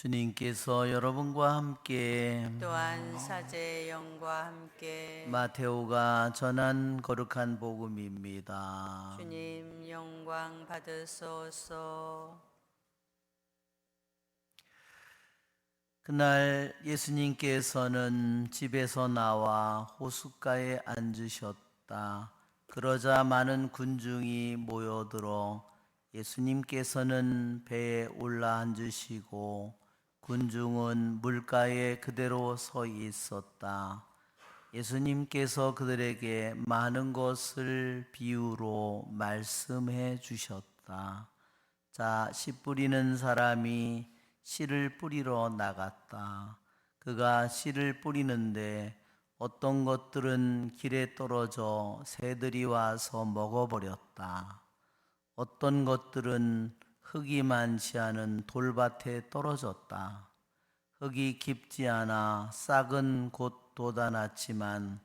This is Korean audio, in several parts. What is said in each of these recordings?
주님께서 여러분과 함께 또한 사제의 영과 함께 마테오가 전한 거룩한 복음입니다. 주님 영광 받으소서. 그날 예수님께서는 집에서 나와 호숫가에 앉으셨다. 그러자 많은 군중이 모여들어 예수님께서는 배에 올라 앉으시고 군중은 물가에 그대로 서 있었다. 예수님께서 그들에게 많은 것을 비유로 말씀해 주셨다. 자, 씨 뿌리는 사람이 씨를 뿌리러 나갔다. 그가 씨를 뿌리는데 어떤 것들은 길에 떨어져 새들이 와서 먹어버렸다. 어떤 것들은 흙이 많지 않은 돌밭에 떨어졌다. 흙이 깊지 않아 싹은 곧 돋아났지만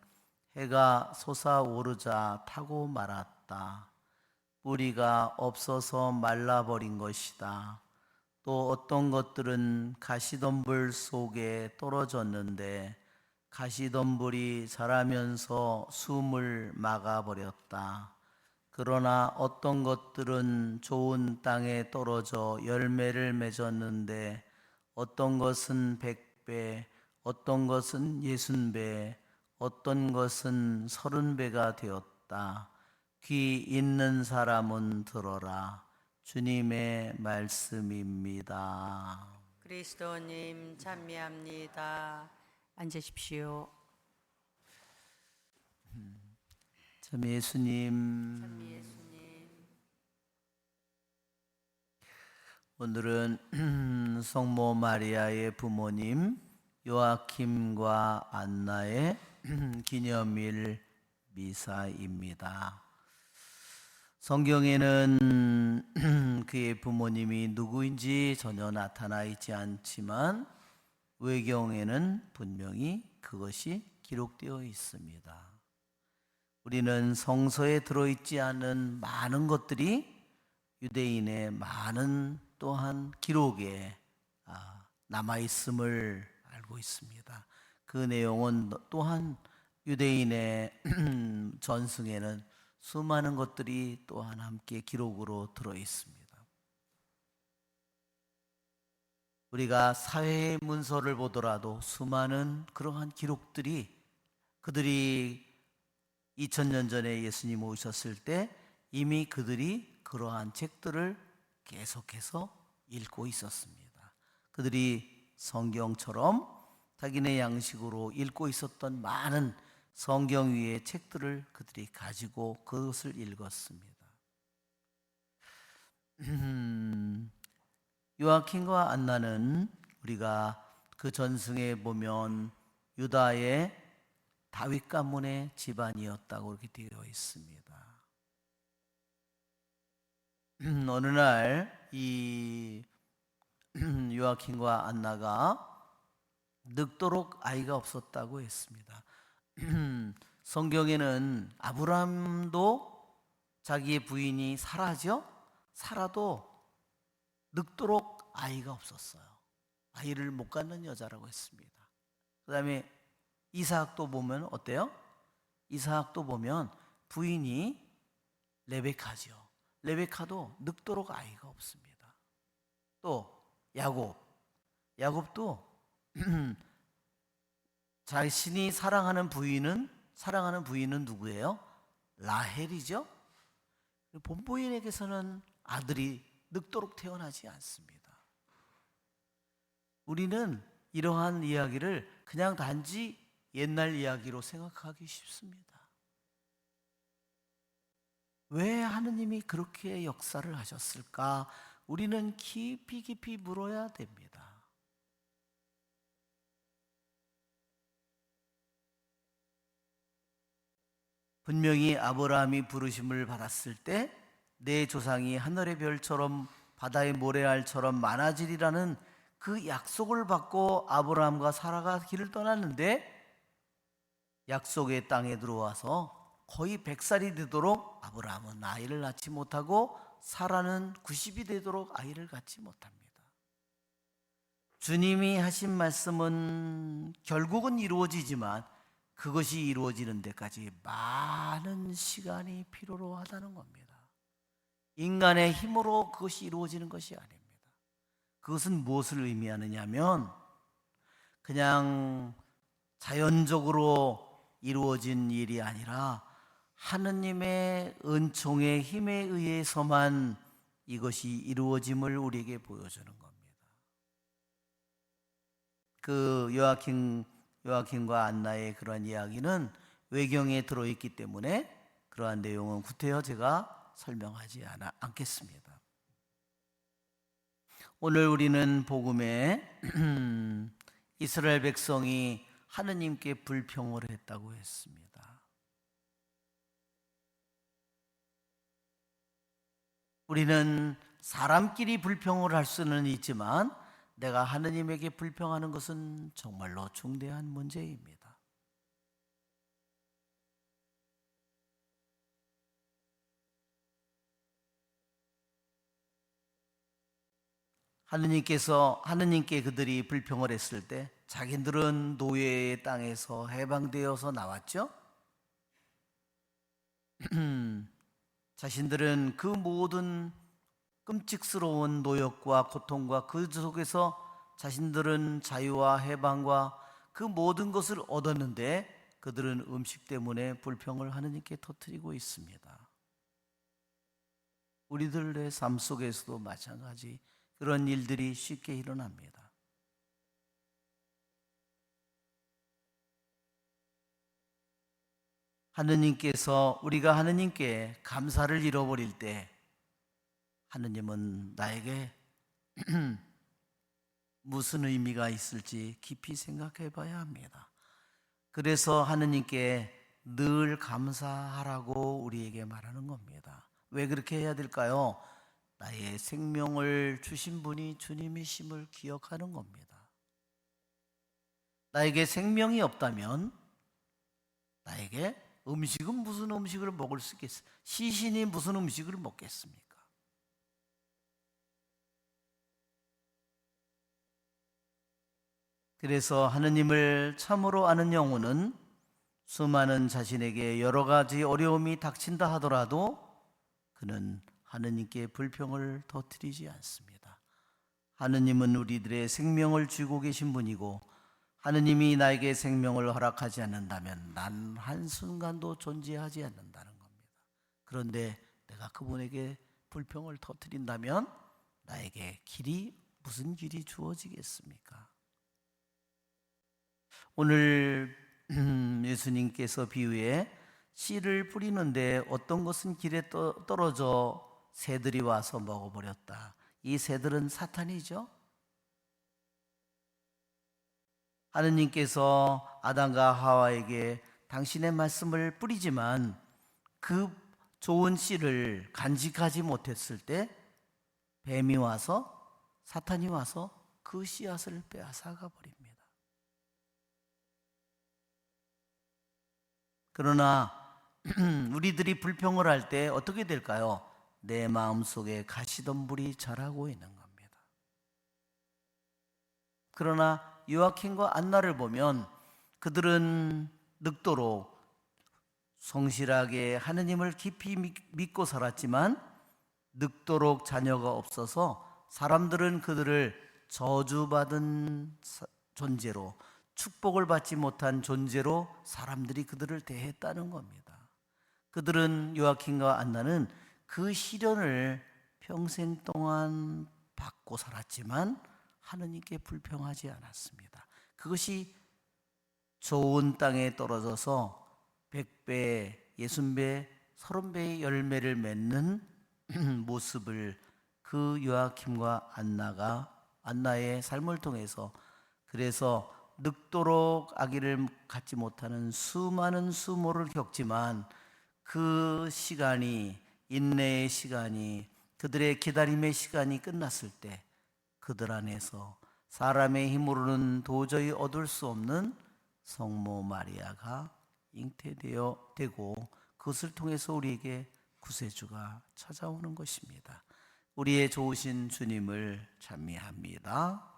해가 솟아오르자 타고 말았다. 뿌리가 없어서 말라버린 것이다. 또 어떤 것들은 가시덤불 속에 떨어졌는데 가시덤불이 자라면서 숨을 막아버렸다. 그러나 어떤 것들은 좋은 땅에 떨어져 열매를 맺었는데 어떤 것은 100배, 어떤 것은 60배, 어떤 것은 30배가 되었다. 귀 있는 사람은 들어라. 주님의 말씀입니다. 그리스도님 찬미합니다. 앉으십시오. 참 예수님, 찬미 예수님. 오늘은 성모 마리아의 부모님 요아킴과 안나의 기념일 미사입니다. 성경에는 그의 부모님이 누구인지 전혀 나타나 있지 않지만 외경에는 분명히 그것이 기록되어 있습니다. 우리는 성서에 들어있지 않은 많은 것들이 유대인의 많은 또한 기록에 남아있음을 알고 있습니다. 그 내용은 또한 유대인의 전승에는 수많은 것들이 또한 함께 기록으로 들어있습니다. 우리가 사회 문서를 보더라도 수많은 그러한 기록들이 그들이 2000년 전에 예수님 오셨을 때 이미 그들이 그러한 책들을 계속해서 읽고 있었습니다. 그들이 성경처럼 자기네 양식으로 읽고 있었던 많은 성경 위의 책들을 그들이 가지고 그것을 읽었습니다. 요아킴과 안나는 우리가 그 전승에 보면 유다의 다윗 가문의 집안이었다고 이렇게 되어 있습니다. 어느 날 이 요아킴과 안나가 늙도록 아이가 없었다고 했습니다. 성경에는 아브라함도 자기의 부인이 사라죠? 사라도 늙도록 아이가 없었어요. 아이를 못 갖는 여자라고 했습니다. 그 다음에 이삭도 보면 어때요? 이삭도 보면 부인이 레베카죠. 레베카도 늙도록 아이가 없습니다. 또 야곱도 자신이 사랑하는 부인은 누구예요? 라헬이죠. 본부인에게서는 아들이 늙도록 태어나지 않습니다. 우리는 이러한 이야기를 그냥 단지 옛날 이야기로 생각하기 쉽습니다. 왜 하느님이 그렇게 역사를 하셨을까? 우리는 깊이 물어야 됩니다. 분명히 아브라함이 부르심을 받았을 때 내 조상이 하늘의 별처럼 바다의 모래알처럼 많아지리라는 그 약속을 받고 아브라함과 사라가 길을 떠났는데 약속의 땅에 들어와서 거의 100살이 되도록 아브라함은 아이를 낳지 못하고 사라는 90이 되도록 아이를 갖지 못합니다. 주님이 하신 말씀은 결국은 이루어지지만 그것이 이루어지는 데까지 많은 시간이 필요로 하다는 겁니다. 인간의 힘으로 그것이 이루어지는 것이 아닙니다. 그것은 무엇을 의미하느냐 하면 그냥 자연적으로 이루어진 일이 아니라 하느님의 은총의 힘에 의해서만 이것이 이루어짐을 우리에게 보여주는 겁니다. 그 요아킴과 안나의 그러한 이야기는 외경에 들어있기 때문에 그러한 내용은 구태여 제가 설명하지 않겠습니다. 오늘 우리는 복음에 이스라엘 백성이 하느님께 불평을 했다고 했습니다. 우리는 사람끼리 불평을 할 수는 있지만 내가 하느님에게 불평하는 것은 정말로 중대한 문제입니다. 하느님께 그들이 불평을 했을 때 자기들은 노예의 땅에서 해방되어서 나왔죠. 자신들은 그 모든 끔찍스러운 노역과 고통과 그 속에서 자신들은 자유와 해방과 그 모든 것을 얻었는데 그들은 음식 때문에 불평을 하느님께 터뜨리고 있습니다. 우리들의 삶 속에서도 마찬가지 그런 일들이 쉽게 일어납니다. 우리가 하느님께 감사를 잃어버릴 때 하느님은 나에게 무슨 의미가 있을지 깊이 생각해 봐야 합니다. 그래서 하느님께 늘 감사하라고 우리에게 말하는 겁니다. 왜 그렇게 해야 될까요? 나의 생명을 주신 분이 주님이심을 기억하는 겁니다. 나에게 생명이 없다면 나에게 음식은 무슨 음식을 먹을 수 있겠어요? 시신이 무슨 음식을 먹겠습니까? 그래서 하느님을 참으로 아는 영혼은 수많은 자신에게 여러 가지 어려움이 닥친다 하더라도 그는 하느님께 불평을 터뜨리지 않습니다. 하느님은 우리들의 생명을 쥐고 계신 분이고 하느님이 나에게 생명을 허락하지 않는다면 난 한순간도 존재하지 않는다는 겁니다. 그런데 내가 그분에게 불평을 터뜨린다면 나에게 무슨 길이 주어지겠습니까? 오늘 예수님께서 비유에 씨를 뿌리는데 어떤 것은 길에 떨어져 새들이 와서 먹어버렸다. 이 새들은 사탄이죠. 하느님께서 아담과 하와에게 당신의 말씀을 뿌리지만 그 좋은 씨를 간직하지 못했을 때 사탄이 와서 그 씨앗을 빼앗아가 버립니다. 그러나 우리들이 불평을 할 때 어떻게 될까요? 내 마음속에 가시덤불이 자라고 있는 겁니다. 그러나 요아킴과 안나를 보면 그들은 늙도록 성실하게 하느님을 깊이 믿고 살았지만 늙도록 자녀가 없어서 사람들은 그들을 저주받은 존재로, 축복을 받지 못한 존재로 사람들이 그들을 대했다는 겁니다. 그들은 요아킴과 안나는 그 시련을 평생 동안 받고 살았지만 하느님께 불평하지 않았습니다. 그것이 좋은 땅에 떨어져서 100배, 60배, 30배의 열매를 맺는 모습을 그 요아킴과 안나의 삶을 통해서, 그래서 늙도록 아기를 갖지 못하는 수많은 수모를 겪지만 그 시간이, 인내의 시간이, 그들의 기다림의 시간이 끝났을 때 그들 안에서 사람의 힘으로는 도저히 얻을 수 없는 성모 마리아가 잉태되고 그것을 통해서 우리에게 구세주가 찾아오는 것입니다. 우리의 좋으신 주님을 찬미합니다.